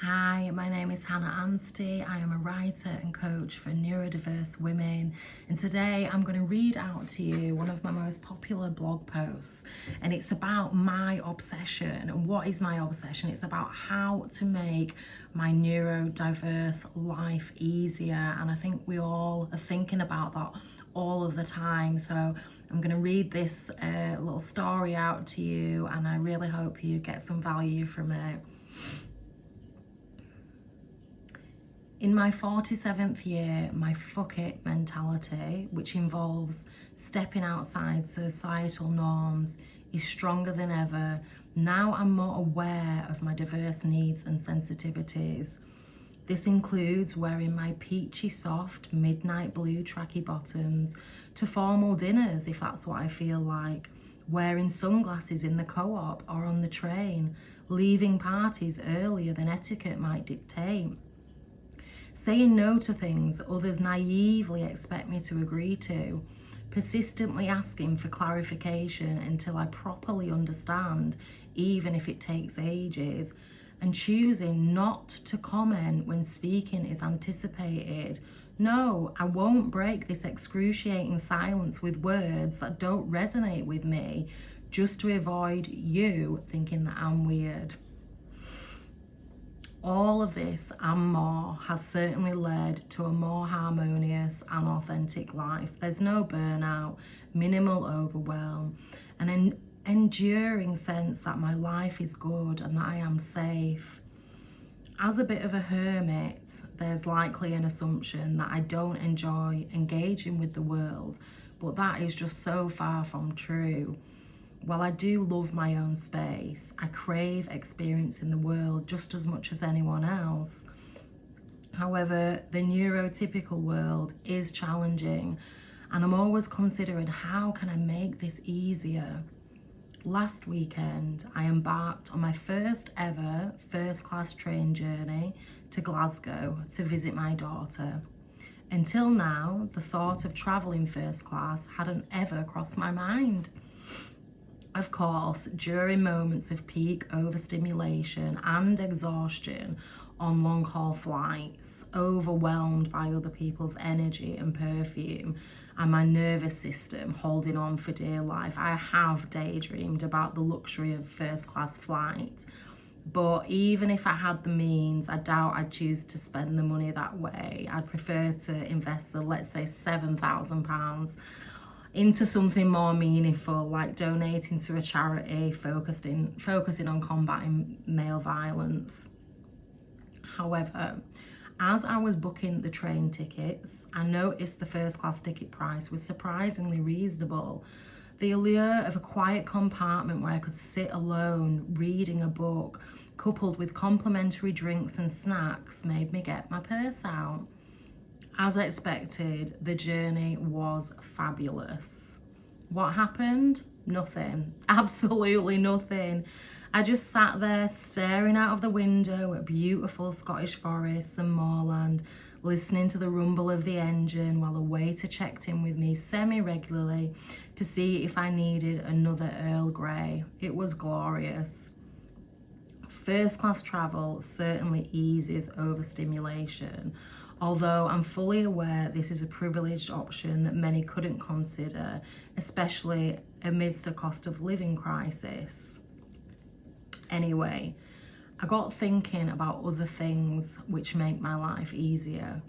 Hi, my name is Hannah Anstey. I am a writer and coach for neurodiverse women, and today I'm going to read out to you one of my most popular blog posts, and it's about my obsession. And what is my obsession? It's about how to make my neurodiverse life easier, and I think we all are thinking about that all of the time. So I'm going to read this little story out to you, and I really hope you get some value from it. In my 47th year, my fuck it mentality, which involves stepping outside societal norms, is stronger than ever. Now I'm more aware of my diverse needs and sensitivities. This includes wearing my peachy soft midnight blue tracky bottoms to formal dinners if that's what I feel like, wearing sunglasses in the co-op or on the train, leaving parties earlier than etiquette might dictate, saying no to things others naively expect me to agree to, persistently asking for clarification until I properly understand, even if it takes ages, and choosing not to comment when speaking is anticipated. No, I won't break this excruciating silence with words that don't resonate with me just to avoid you thinking that I'm weird. All of this and more has certainly led to a more harmonious and authentic life. There's no burnout, minimal overwhelm, and an enduring sense that my life is good and that I am safe. As a bit of a hermit, there's likely an assumption that I don't enjoy engaging with the world, but that is just so far from true. While I do love my own space, I crave experiencing the world just as much as anyone else. However, the neurotypical world is challenging, and I'm always considering how can I make this easier. Last weekend, I embarked on my first ever first-class train journey to Glasgow to visit my daughter. Until now, the thought of travelling first class hadn't ever crossed my mind. Of course, during moments of peak overstimulation and exhaustion on long-haul flights, overwhelmed by other people's energy and perfume, and my nervous system holding on for dear life, I have daydreamed about the luxury of first-class flight. But even if I had the means, I doubt I'd choose to spend the money that way. I'd prefer to invest the, let's say, £7,000 into something more meaningful, like donating to a charity focusing on combating male violence. However, as I was booking the train tickets, I noticed the first class ticket price was surprisingly reasonable. The allure of a quiet compartment where I could sit alone reading a book, coupled with complimentary drinks and snacks, made me get my purse out. As expected, the journey was fabulous. What happened? Nothing. Absolutely nothing. I just sat there staring out of the window at beautiful Scottish forests and moorland, listening to the rumble of the engine while a waiter checked in with me semi-regularly to see if I needed another Earl Grey. It was glorious. First class travel certainly eases overstimulation, although I'm fully aware this is a privileged option that many couldn't consider, especially amidst a cost of living crisis. Anyway, I got thinking about other things which make my life easier.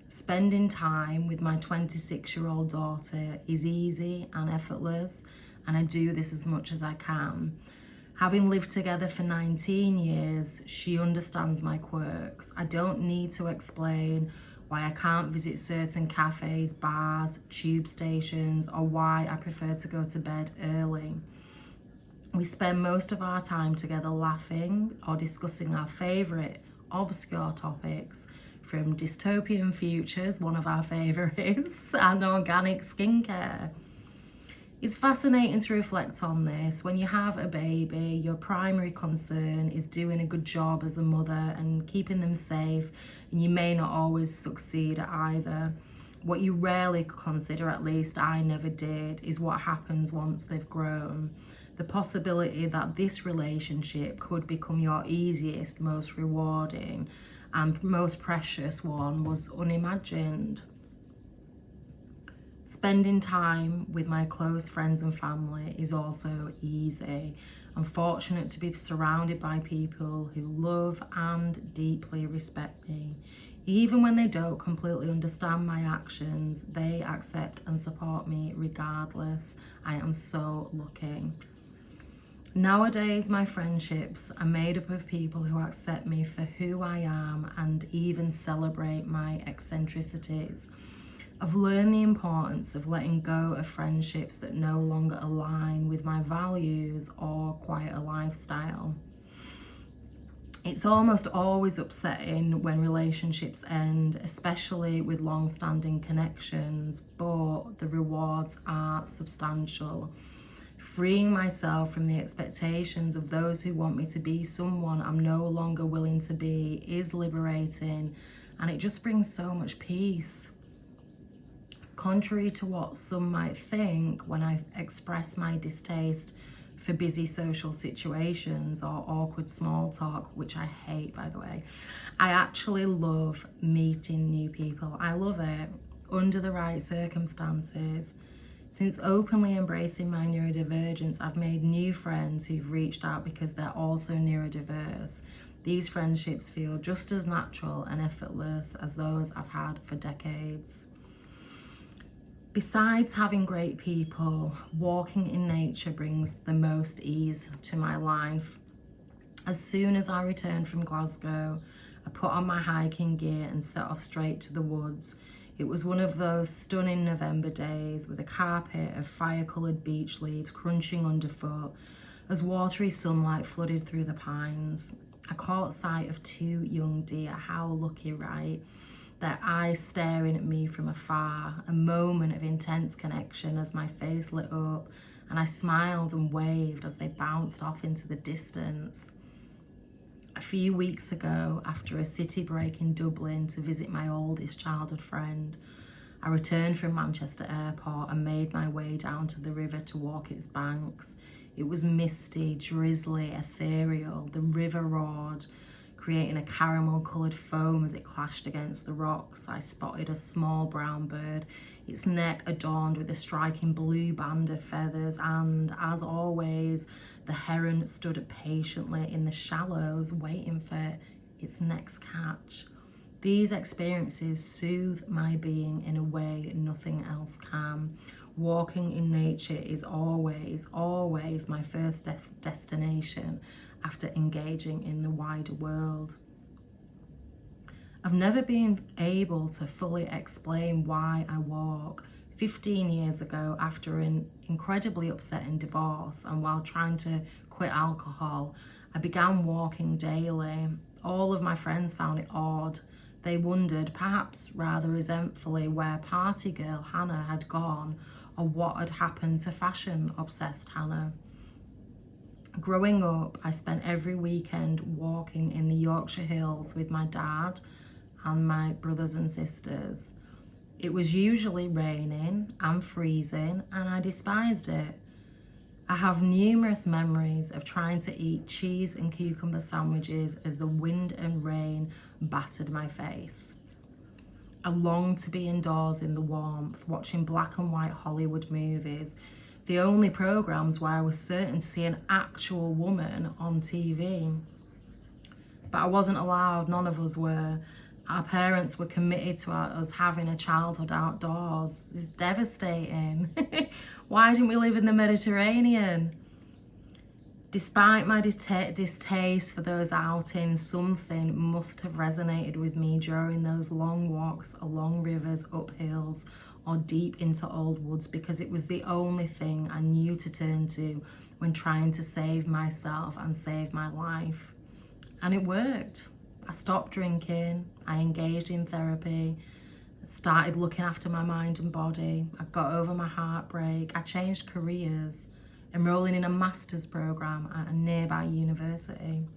Spending time with my 26-year-old daughter is easy and effortless, and I do this as much as I can. Having lived together for 19 years, she understands my quirks. I don't need to explain why I can't visit certain cafes, bars, tube stations, or why I prefer to go to bed early. We spend most of our time together laughing or discussing our favourite obscure topics, from dystopian futures, one of our favourites, and organic skincare. It's fascinating to reflect on this. When you have a baby, your primary concern is doing a good job as a mother and keeping them safe, and you may not always succeed at either. What you rarely consider, at least I never did, is what happens once they've grown. The possibility that this relationship could become your easiest, most rewarding, and most precious one was unimagined. Spending time with my close friends and family is also easy. I'm fortunate to be surrounded by people who love and deeply respect me. Even when they don't completely understand my actions, they accept and support me regardless. I am so lucky. Nowadays, my friendships are made up of people who accept me for who I am and even celebrate my eccentricities. I've learned the importance of letting go of friendships that no longer align with my values or quite a lifestyle. It's almost always upsetting when relationships end, especially with long-standing connections, but the rewards are substantial. Freeing myself from the expectations of those who want me to be someone I'm no longer willing to be is liberating, and it just brings so much peace. Contrary to what some might think when I express my distaste for busy social situations or awkward small talk, which I hate, by the way, I actually love meeting new people. I love it under the right circumstances. Since openly embracing my neurodivergence, I've made new friends who've reached out because they're also neurodiverse. These friendships feel just as natural and effortless as those I've had for decades. Besides having great people, walking in nature brings the most ease to my life. As soon as I returned from Glasgow, I put on my hiking gear and set off straight to the woods. It was one of those stunning November days with a carpet of fire-coloured beech leaves crunching underfoot as watery sunlight flooded through the pines. I caught sight of 2 young deer. How lucky, right? Their eyes staring at me from afar, a moment of intense connection as my face lit up and I smiled and waved as they bounced off into the distance. A few weeks ago, after a city break in Dublin to visit my oldest childhood friend, I returned from Manchester Airport and made my way down to the river to walk its banks. It was misty, drizzly, ethereal. The river roared, creating a caramel-coloured foam as it clashed against the rocks. I spotted a small brown bird, its neck adorned with a striking blue band of feathers, and, as always, the heron stood patiently in the shallows, waiting for its next catch. These experiences soothe my being in a way nothing else can. Walking in nature is always my first destination after engaging in the wider world. I've never been able to fully explain why I walk. 15 years ago, after an incredibly upsetting divorce and while trying to quit alcohol, I began walking daily. All of my friends found it odd. They wondered, perhaps rather resentfully, where party girl Hannah had gone or what had happened to fashion-obsessed Hannah. Growing up, I spent every weekend walking in the Yorkshire Hills with my dad and my brothers and sisters. It was usually raining and freezing, and I despised it. I have numerous memories of trying to eat cheese and cucumber sandwiches as the wind and rain battered my face. I longed to be indoors in the warmth, watching black and white Hollywood movies, the only programs where I was certain to see an actual woman on TV. But I wasn't allowed, none of us were. Our parents were committed to us having a childhood outdoors. It's devastating. Why didn't we live in the Mediterranean? Despite my distaste for those outings, something must have resonated with me during those long walks along rivers, up hills, or deep into old woods, because it was the only thing I knew to turn to when trying to save myself and save my life. And it worked. I stopped drinking, I engaged in therapy, I started looking after my mind and body, I got over my heartbreak, I changed careers, enrolling in a master's program at a nearby university.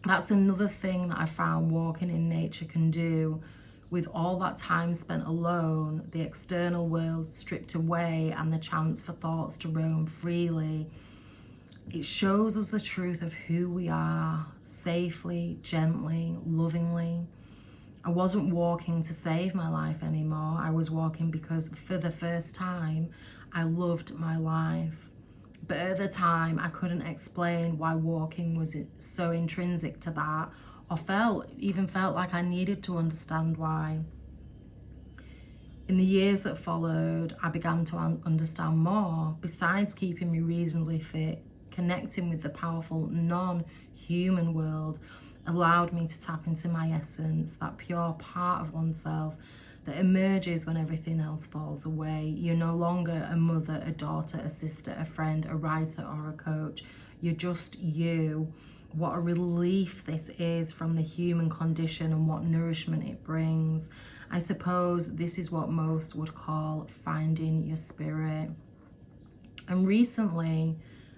That's another thing that I found walking in nature can do. with all that time spent alone, the external world stripped away, and the chance for thoughts to roam freely, it shows us the truth of who we are, safely, gently, lovingly. I wasn't walking to save my life anymore. I was walking because for the first time, I loved my life. But at the time, I couldn't explain why walking was so intrinsic to that, or even felt like I needed to understand why. In the years that followed, I began to understand more. Besides keeping me reasonably fit, connecting with the powerful non-human world allowed me to tap into my essence, that pure part of oneself that emerges when everything else falls away. You're no longer a mother, a daughter, a sister, a friend, a writer, or a coach. You're just you. What a relief this is from the human condition and what nourishment it brings. I suppose this is what most would call finding your spirit. And recently,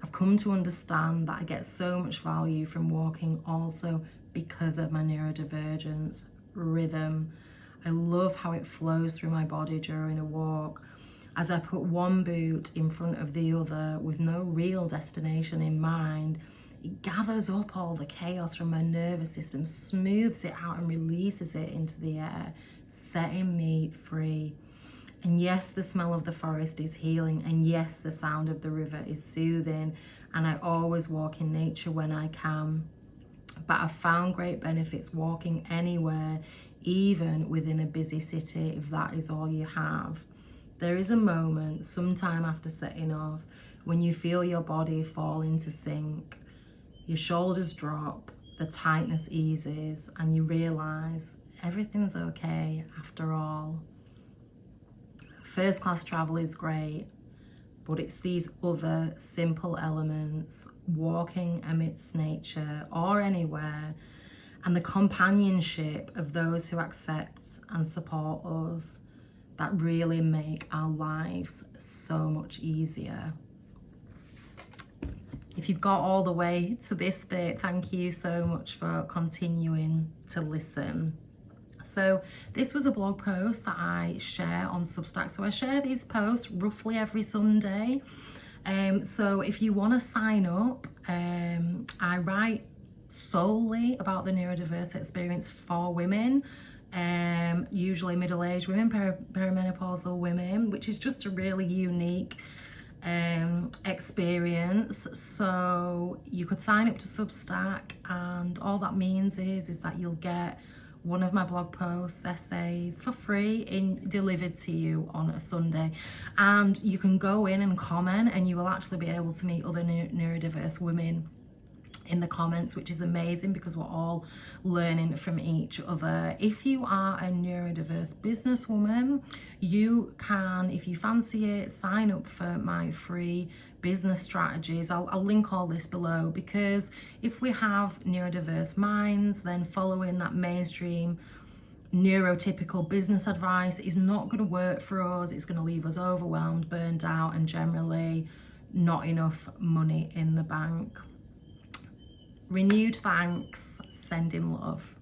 I've come to understand that I get so much value from walking also because of my neurodivergence, rhythm. I love how it flows through my body during a walk. As I put one boot in front of the other with no real destination in mind, it gathers up all the chaos from my nervous system, smooths it out and releases it into the air, setting me free. And yes, the smell of the forest is healing, and yes, the sound of the river is soothing, and I always walk in nature when I can. But I've found great benefits walking anywhere, even within a busy city, if that is all you have. There is a moment, sometime after setting off, when you feel your body fall into sync. Your shoulders drop, the tightness eases, and you realize everything's okay after all. First class travel is great, but it's these other simple elements, walking amidst nature or anywhere, and the companionship of those who accept and support us, that really make our lives so much easier. If you've got all the way to this bit, thank you so much for continuing to listen. So this was a blog post that I share on Substack. So I share these posts roughly every Sunday. So if you want to sign up, I write solely about the neurodiverse experience for women, usually middle-aged women, perimenopausal women, which is just a really unique experience. So you could sign up to Substack, and all that means is that you'll get one of my blog posts, essays for free delivered to you on a Sunday, and you can go in and comment, and you will actually be able to meet other neurodiverse women in the comments, which is amazing because we're all learning from each other. If you are a neurodiverse businesswoman, you can, if you fancy it, sign up for my free business strategies. I'll link all this below, because if we have neurodiverse minds, then following that mainstream neurotypical business advice is not going to work for us. It's going to leave us overwhelmed, burned out, and generally not enough money in the bank. Renewed thanks, sending love.